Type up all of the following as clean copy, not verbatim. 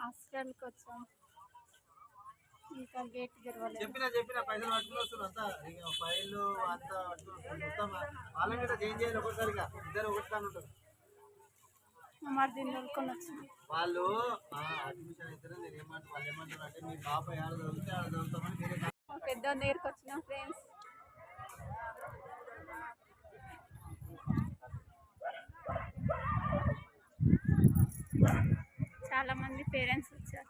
హాస్టల్కి వచ్చాం. ఇంకా గేట్ తెరవలేదు. చెప్పిన పైసలు పట్టుకుని వస్తున్నారు అంతా. ఫైళ్ళు అంతా మొత్తం వాళ్ళని కూడా చేంజ్ చేయాలి ఒకసారిగా. ఇద్దరు ఒకటి ఉంటారు. మరి దీన్ని వదులుకొని వచ్చినాం. వాళ్ళు అడ్మిషన్ అయితే నేను ఏమంటారు, వాళ్ళు ఏమంటారు అంటే మీ బాబాయ్ ఆడ చదివితే ఆడ చదువుతామని పెద్ద దగ్గరికి వచ్చినాం ఫ్రెండ్స్. చాలా మంది పేరెంట్స్ వచ్చారు.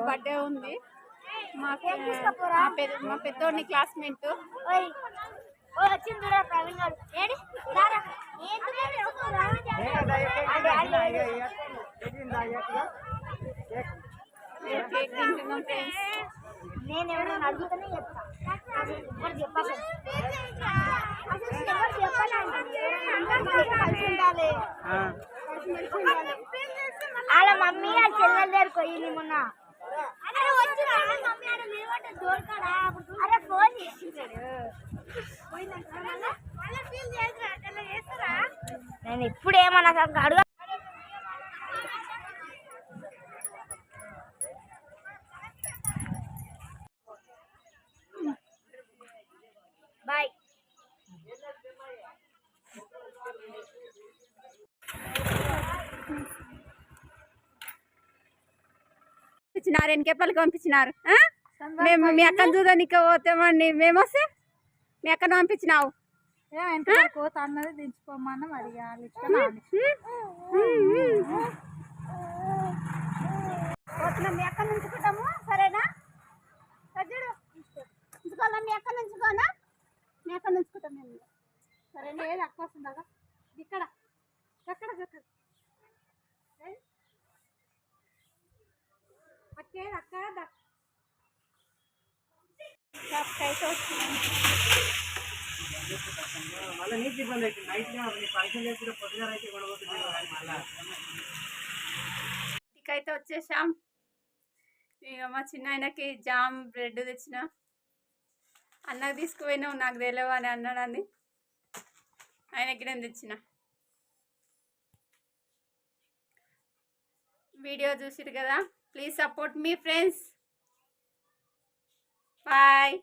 బర్త్డే ఉంది. మా పెద్దోడిని క్లాస్మేట్ కేక్ తింటున్నాం ఫ్రెండ్స్. నేను ఎవరైనా అడుగుతానే చెప్తాను. వాళ్ళ మమ్మీ ఆ చెల్లెల దగ్గరకు పోయింది మొన్న. అరే ఫోన్ చేసింటాడు. నేను ఇప్పుడు ఏమన్నా అడుగు. బాయ్. పంపించినారు, ఎన్నికేపల్లికి పంపించినారు. మేము మీ అక్కను చూడడానికి పోతామండి. మేము వస్తే మీ అక్కను పంపించినావు. కోత అన్నది దించుకోమని అడిగాలి. మీ అక్కను ఉంచుకుంటాము, సరేనా? సజ్జుడు ఉంచుకోవాలా? మీ అక్కను ఉంచుకోనా? మీ అక్కను ఉంచుకుంటాం మేము, సరేనా? ఏది అక్క వస్తుందా? ఇక్కడ ఎక్కడ అక్క ఇంటికైతే వచ్చేసాం. ఇక మా చిన్న ఆయనకి జామ్ బ్రెడ్ తెచ్చిన. అన్నకు తీసుకుపోయినావు, నాకు తెలియవు అని అన్నాడని ఆయనకి నేను తెచ్చిన. వీడియో చూసిరు కదా, ప్లీజ్ సపోర్ట్ మీ ఫ్రెండ్స్. బాయ్.